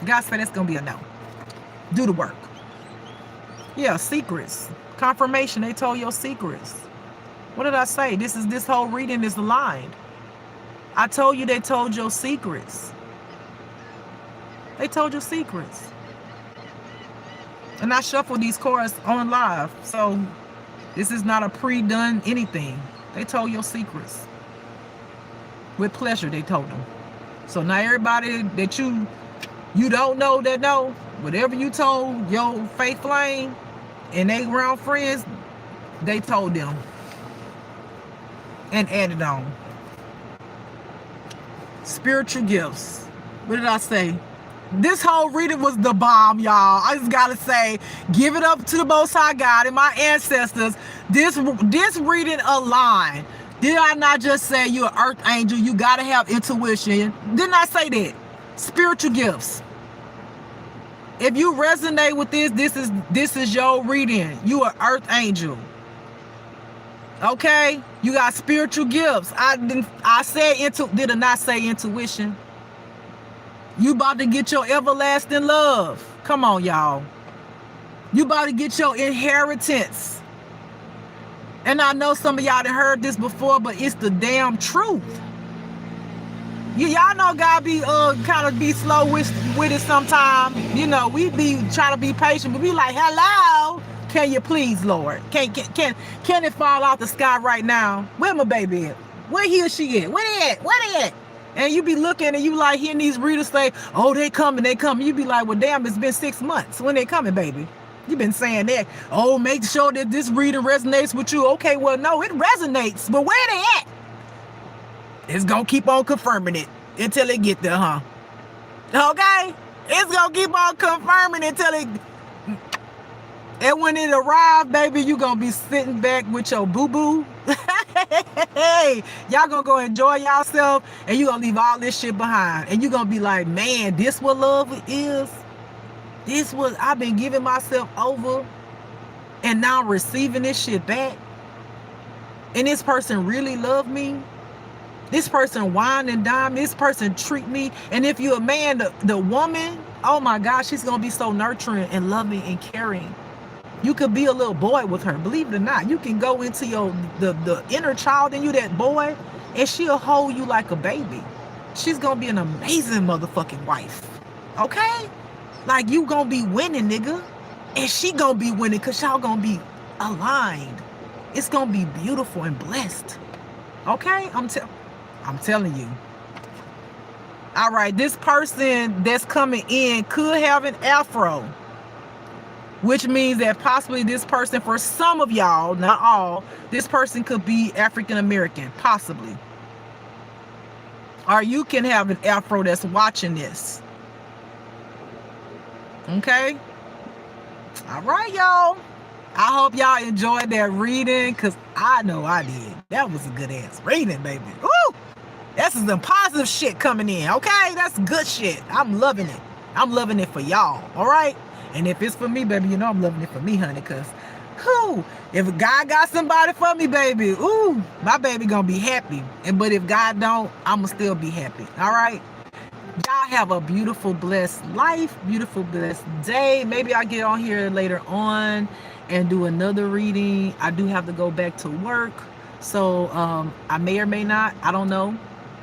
God said that's gonna be a no. Do the work. Yeah, secrets. Confirmation. They told your secrets. What did I say? This whole reading is aligned. I told you they told your secrets. They told your secrets. And I shuffled these cards on live. So this is not a pre-done anything. They told your secrets. With pleasure, they told them. So now everybody that you don't know that know, whatever you told your faith flame and they around friends, they told them. And added on. Spiritual gifts. What did I say? This whole reading was the bomb, y'all. I just gotta say, give it up to the Most High God and my ancestors. This reading aligned. Did I not just say you're an earth angel? You gotta have intuition. Didn't I say that? Spiritual gifts. If you resonate with this is your reading. You are earth angel. Okay? You got spiritual gifts. Did I not say intuition? You about to get your everlasting love. Come on, y'all. You about to get your inheritance. And I know some of y'all done heard this before, but it's the damn truth. Y'all know God be kind of be slow with it sometimes. You know, we be trying to be patient, but we like, hello, can you please, Lord? Can it fall off the sky right now? Where my baby at? Where he or she at? Where they at? Where they at? And you be looking and you like hearing these readers say, oh, they coming. You be like, well, damn, it's been 6 months. When they coming, baby? You been saying that. Oh, make sure that this reading resonates with you. Okay, well, no, it resonates. But where they at? It's going to keep on confirming it until it get there, huh? Okay? It's going to keep on confirming until it... And when it arrives, baby, you going to be sitting back with your boo-boo. Hey, y'all going to go enjoy yourself, and you going to leave all this shit behind. And you going to be like, man, this what love is? This was... I've been giving myself over, and now I'm receiving this shit back. And this person really loved me. This person wine and dime. This person treat me. And if you're a man, the woman, oh my gosh, she's going to be so nurturing and loving and caring. You could be a little boy with her. Believe it or not, you can go into the inner child in you, that boy, and she'll hold you like a baby. She's going to be an amazing motherfucking wife. Okay? Like, you going to be winning, nigga. And she going to be winning because y'all going to be aligned. It's going to be beautiful and blessed. Okay? I'm telling you. All right, this person that's coming in could have an afro, which means that possibly this person, for some of y'all, not all, this person could be African American, possibly. Or you can have an afro that's watching this. Okay? All right, y'all. I hope y'all enjoyed that reading, because I know I did. That was a good ass reading, baby. Woo! That's some positive shit coming in, okay? That's good shit. I'm loving it. I'm loving it for y'all, all right? And if it's for me, baby, you know I'm loving it for me, honey, because, whoo, if God got somebody for me, baby, ooh, my baby gonna be happy. But if God don't, I'ma still be happy, all right? Y'all have a beautiful, blessed life, beautiful, blessed day. Maybe I'll get on here later on and do another reading. I do have to go back to work, so I may or may not, I don't know.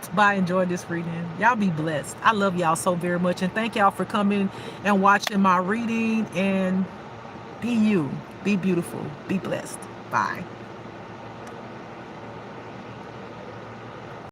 Bye. Enjoy this reading. Y'all be blessed. I love y'all so very much. And thank y'all for coming and watching my reading. And be you. Be beautiful. Be blessed. Bye.